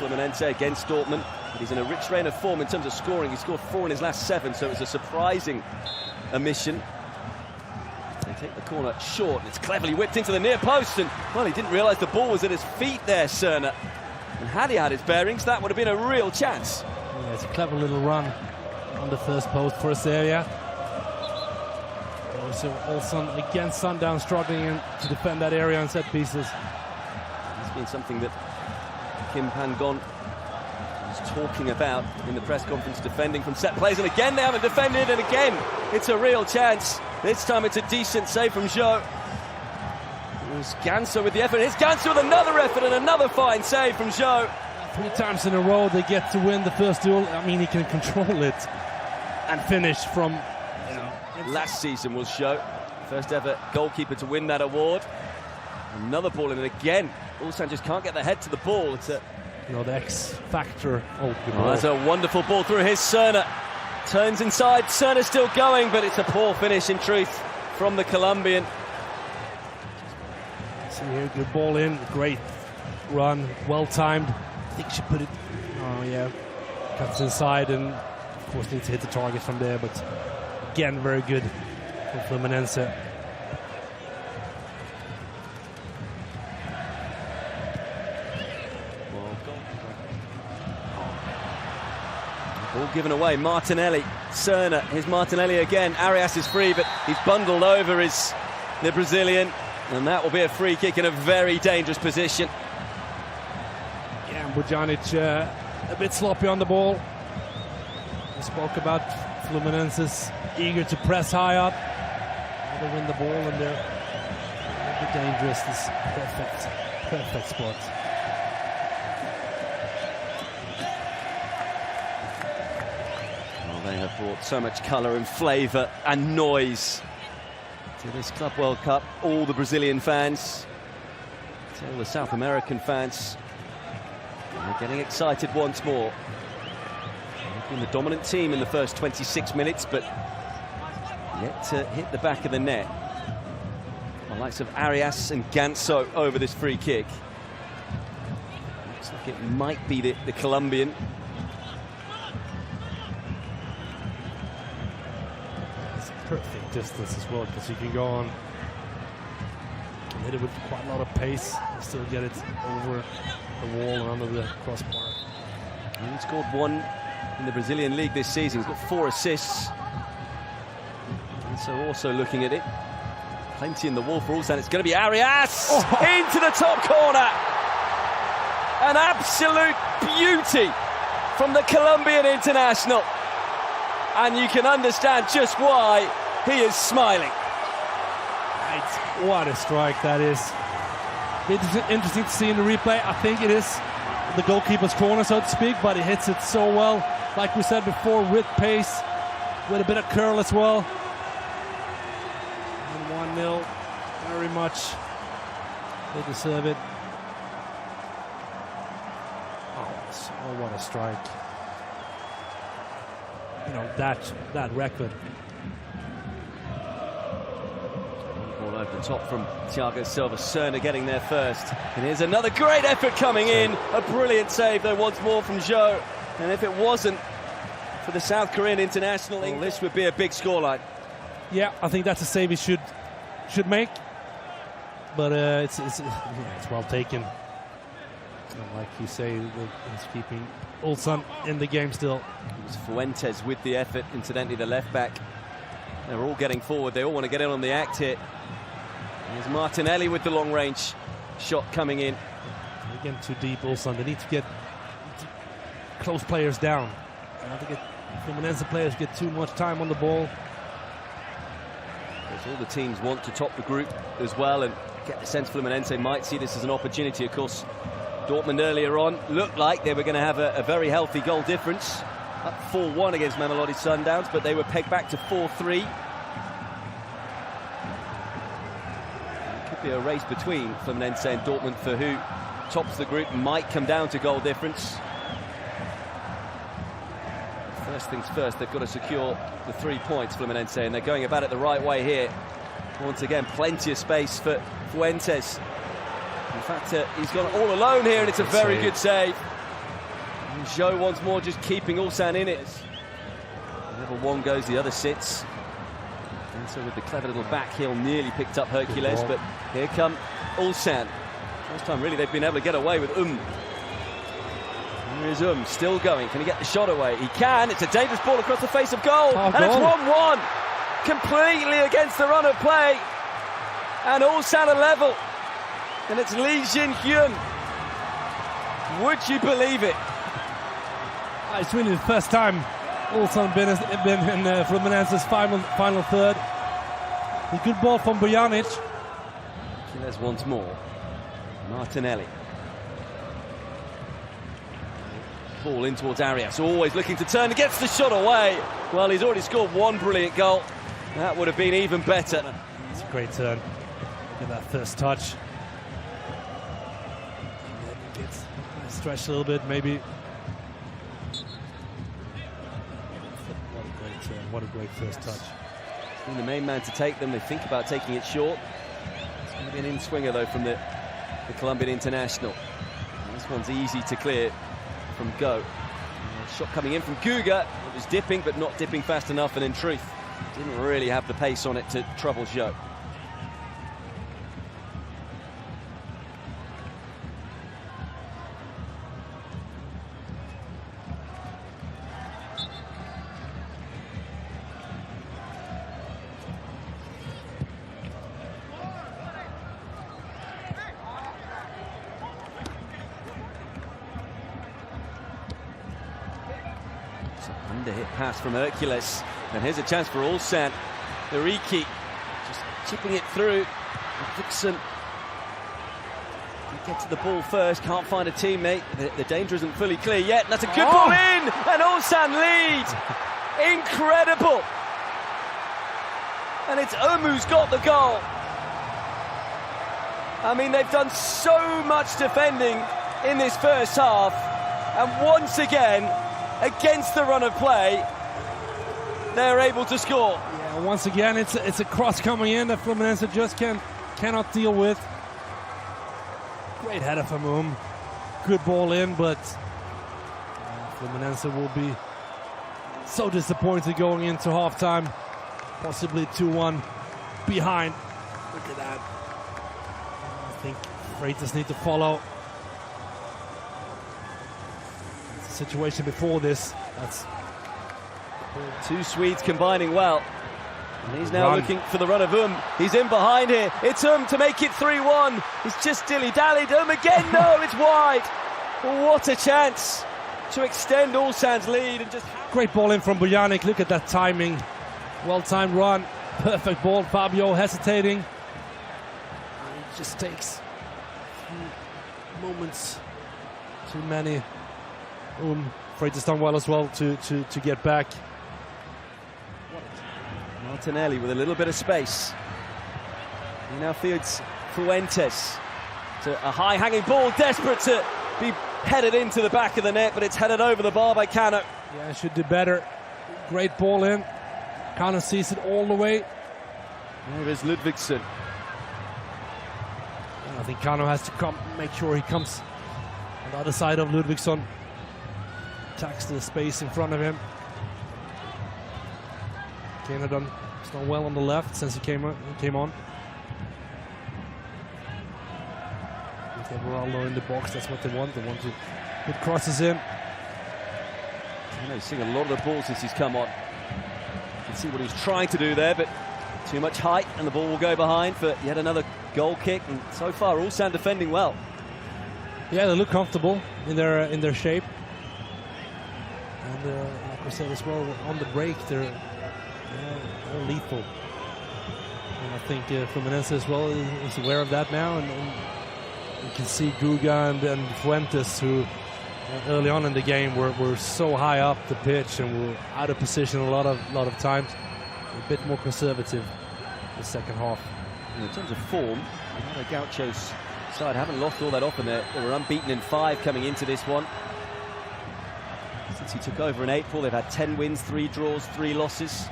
Fluminense against Dortmund. But he's in a rich reign of form in terms of scoring. He scored 4 in his last 7, so it was a surprising omission. They take the corner short, and it's cleverly whipped into the near post, and, well, he didn't realise the ball was at his feet there, Cerner. And had he had his bearings, that would have been a real chance. Yeah, it's a clever little run on the first post for us area. Also, Ulsan against Sundown, struggling to defend that area on set pieces. It's been something that Kim Pan-gon was talking about in the press conference, defending from set plays, and again they haven't defended, and again it's a real chance. This time it's a decent save from Zhou. It was Ganso with the effort. Here's Ganso with another effort and another fine save from Zhou. 3 times in a row they get to win the first duel. I mean, he can control it and finish from... Last season was Zhou, first ever goalkeeper to win that award. Another ball in, and again Ulsan just can't get the head to the ball. It's a... the X factor. Oh, that's a wonderful ball through. His Cerner turns inside. Cerner still going, but it's a poor finish in truth from the Colombian. See here, good ball in, great run, well timed. I think she put it. Oh yeah, cuts inside, and of course needs to hit the target from there. But again, very good for Fluminense. Ball given away. Martinelli, Cerner, here's Martinelli again. Arias is free, but he's bundled over the Brazilian, and that will be a free kick in a very dangerous position. Yeah, Bojanic a bit sloppy on the ball. We spoke about Fluminense's eager to press high up. They win the ball, and they're a bit dangerous. This perfect spot. They have brought so much colour and flavour and noise to this Club World Cup. All the Brazilian fans, all the South American fans, are getting excited once more. They've been the dominant team in the first 26 minutes, but yet to hit the back of the net. The likes of Arias and Ganso over this free kick. Looks like it might be the Colombian. Perfect distance as well, because you can go on and hit it with quite a lot of pace and still get it over the wall and under the crossbar. He scored 1 in the Brazilian league this season. He's got 4 assists. And so also looking at it, plenty in the wall for Ulsan. It's going to be Arias into the top corner. An absolute beauty from the Colombian international. And you can understand just why he is smiling. What a strike that is. It's interesting to see in the replay. I think it is the goalkeeper's corner, so to speak, but he hits it so well. Like we said before, with pace, with a bit of curl as well. And 1-0, very much. They deserve it. Oh, what a strike. That record. Ball over the top from Thiago Silva. Cerner getting there first. And here's another great effort coming in. A brilliant save, though, once more from Zhou. And if it wasn't for the South Korean international, this would be a big scoreline. Yeah, I think that's a save he should make. But it's well taken. And like you say, he's keeping Ulsan in the game still. It was Fuentes with the effort, incidentally, the left back. They're all getting forward. They all want to get in on the act here. There's Martinelli with the long range shot coming in. Again, too deep, Ulsan. They need to get close players down. I don't think Fluminense players get too much time on the ball. All the teams want to top the group as well, and get the sense Fluminense might see this as an opportunity. Of course, Dortmund earlier on looked like they were going to have a very healthy goal difference. Up 4-1 against Mamelodi Sundowns, but they were pegged back to 4-3. It could be a race between Fluminense and Dortmund for who tops the group. Might come down to goal difference. First things first, they've got to secure the 3 points, Fluminense, and they're going about it the right way here. Once again, plenty of space for Fuentes. In fact, he's gone all alone here, and it's a very good save. And Zhou once more just keeping Ulsan in it. Whenever one goes, the other sits. And so with the clever little back heel, nearly picked up Hercules, but here come Ulsan. First time really they've been able to get away with Here is still going. Can he get the shot away? He can. It's a dangerous ball across the face of goal. And it's 1-1. Completely against the run of play. And Ulsan are level. And it's Lee Jin-hyun. Would you believe it? It's really the first time Ulsan been in Fluminense's final third. A good ball from Bojanic. There's once more. Martinelli. Ball in towards Arias, always looking to turn, gets the shot away. Well, he's already scored one brilliant goal. That would have been even better. It's a great turn. Look at that first touch. Gets stretched a little bit, maybe. What a great turn, what a great first touch. He's been the main man to take them. They think about taking it short. It's going to be an in-swinger, though, from the Colombian international. And this one's easy to clear from Go. Shot coming in from Guga. It was dipping, but not dipping fast enough, and in truth, didn't really have the pace on it to trouble Zhou. Under-hit pass from Hercules, and here's a chance for Ulsan. Uriki just chipping it through. Dixon gets to the ball first, can't find a teammate. The danger isn't fully clear yet. And that's a good ball in, and Ulsan lead. Incredible. And it's who's got the goal. I mean, they've done so much defending in this first half, and once again, against the run of play, they're able to score. Yeah, once again, it's a cross coming in that Fluminense just cannot deal with. Great header from good ball in, but Fluminense will be so disappointed going into halftime, possibly 2-1 behind. Look at that. I think Freitas need to follow. Situation before this. That's two Swedes combining well. And he's now looking for the run of He's in behind here. It's to make it 3-1. He's just dilly-dallied. Again, no, it's wide. What a chance to extend Ulsan's lead. And just great ball in from Bojanic. Look at that timing. Well-timed run. Perfect ball. Fabio hesitating. And it just takes a few moments. Too many. Freitas done well as well to get back. Martinelli with a little bit of space. He now feeds Fuentes to a high-hanging ball, desperate to be headed into the back of the net, but it's headed over the bar by Kano. Yeah, should do better. Great ball in. Kano sees it all the way. There is Ludvigsson. I think Kano has to make sure he comes on the other side of Ludvigsson. Attacks the space in front of him. Canada has done well on the left since he came on. With Everaldo in the box, that's what they want. They want to put crosses in. He's seen a lot of the ball since he's come on. You can see what he's trying to do there, but too much height, and the ball will go behind for yet another goal kick. And so far, Ulsan defending well. Yeah, they look comfortable in their shape. And like we said as well, on the break, they're lethal. And I think Fluminense as well is aware of that now. And you can see Guga and Fuentes, who early on in the game were so high up the pitch and were out of position a lot of times. A bit more conservative the second half. In terms of form, Gaucho's side haven't lost all that often. They were unbeaten in 5 coming into this one. Since he took over in April, they've had 10 wins, 3 draws, 3 losses.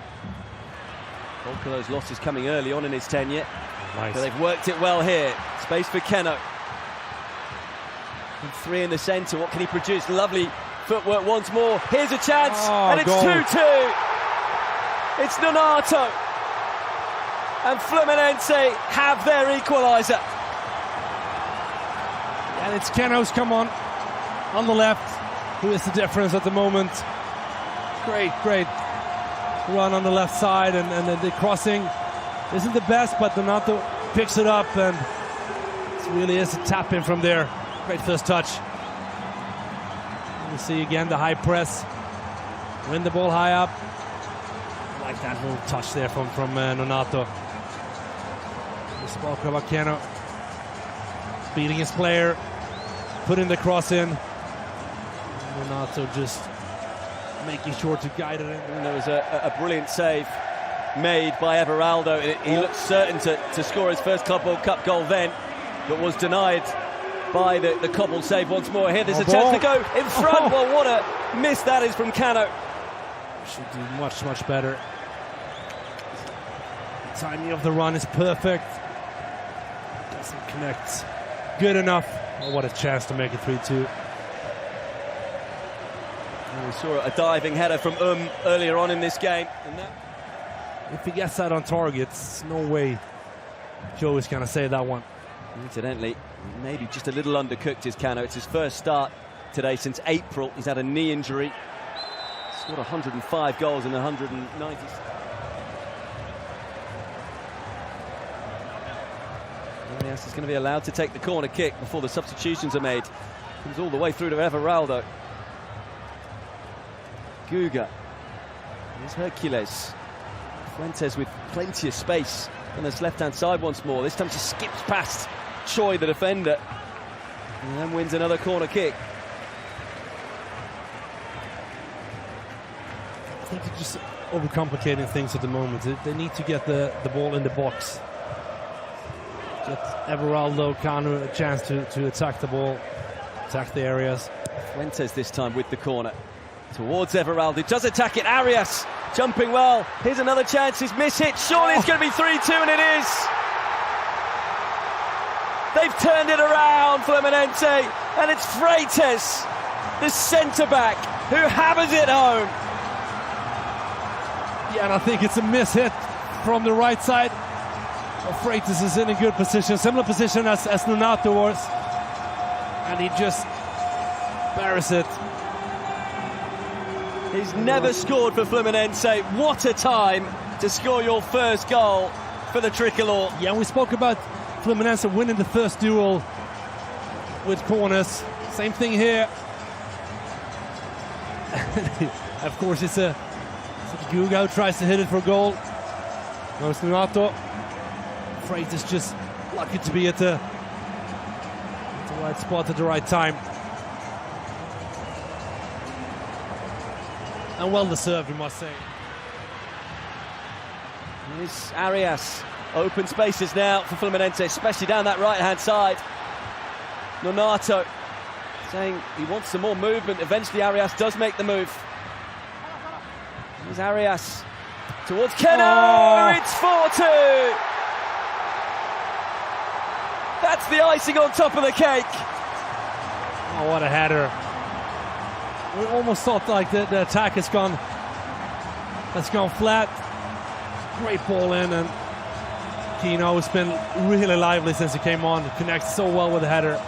Bulk of those losses coming early on in his tenure. Nice. But they've worked it well here. Space for Keno. 3 in the centre. What can he produce? Lovely footwork once more. Here's a chance, and it's goal. 2-2. It's Nonato. And Fluminense have their equaliser. And it's Keno's come on the left, who is the difference at the moment. Great run on the left side, and then the crossing isn't the best, but Donato picks it up, and it really is a tap in from there. Great first touch. You see again the high press, win the ball high up. I like that little touch there from Nonato. We spoke about Keno beating his player, putting the cross in. Nonato just making sure to guide it in. And there was a brilliant save made by Everaldo. He looked certain to score his first Club World Cup goal then, but was denied by the cobble save once more. Here there's a chance to go in front. Well, what a miss that is from Cano. Should do much better. The timing of the run is perfect. Doesn't connect good enough. Oh, what a chance to make it 3-2. We saw a diving header from earlier on in this game. And if he gets that on target, there's no way Joe is going to save that one. Incidentally, maybe just a little undercooked is Cano. It's his first start today since April. He's had a knee injury. Scored 105 goals in 190. Arias is going to be allowed to take the corner kick before the substitutions are made. Comes all the way through to Everaldo. Guga. Here's Hercules. Fuentes with plenty of space on this left-hand side once more. This time she skips past Choi, the defender, and then wins another corner kick. I think they're just overcomplicating things at the moment. They need to get the ball in the box. Get Everaldo, Cano a chance to attack the ball, attack the areas. Fuentes this time with the corner. Towards Everaldo, does attack it, Arias jumping well. Here's another chance, he's mishit, surely it's going to be 3-2, and it is. They've turned it around, Fluminense, and it's Freitas, the centre-back, who hammers it home. Yeah, and I think it's a mishit from the right side. Freitas is in a good position, similar position as Nonato was, and he just buries it. He's never scored for Fluminense. What a time to score your first goal for the Tricolor. Yeah, we spoke about Fluminense winning the first duel with corners. Same thing here. Of course, it's Guga who tries to hit it for a goal. No, it's Nonato. Freitas just lucky to be at the right spot at the right time. And well deserved, we must say. Here's Arias. Open spaces now for Fluminense, especially down that right-hand side. Nonato saying he wants some more movement. Eventually Arias does make the move. Here's Arias towards Keno. It's 4-2. That's the icing on top of the cake. Oh, what a header. We almost thought like the attack has gone flat. Great ball in, and Keno has been really lively since he came on. Connects so well with the header.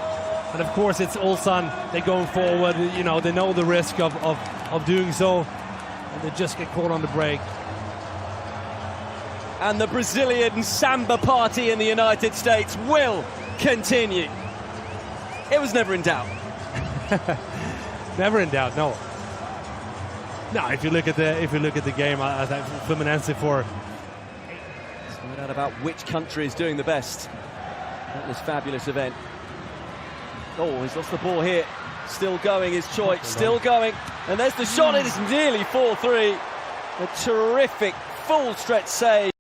And of course it's Ulsan. They're going forward. You know, they know the risk of doing so, and they just get caught on the break. And the Brazilian samba party in the United States will continue. It was never in doubt. Never in doubt, no. No, if you look at the game, I think Fluminense for. There's no doubt about which country is doing the best at this fabulous event. Oh, he's lost the ball here. Still going is Choi, still going. And there's the shot, it is nearly 4-3. A terrific full stretch save.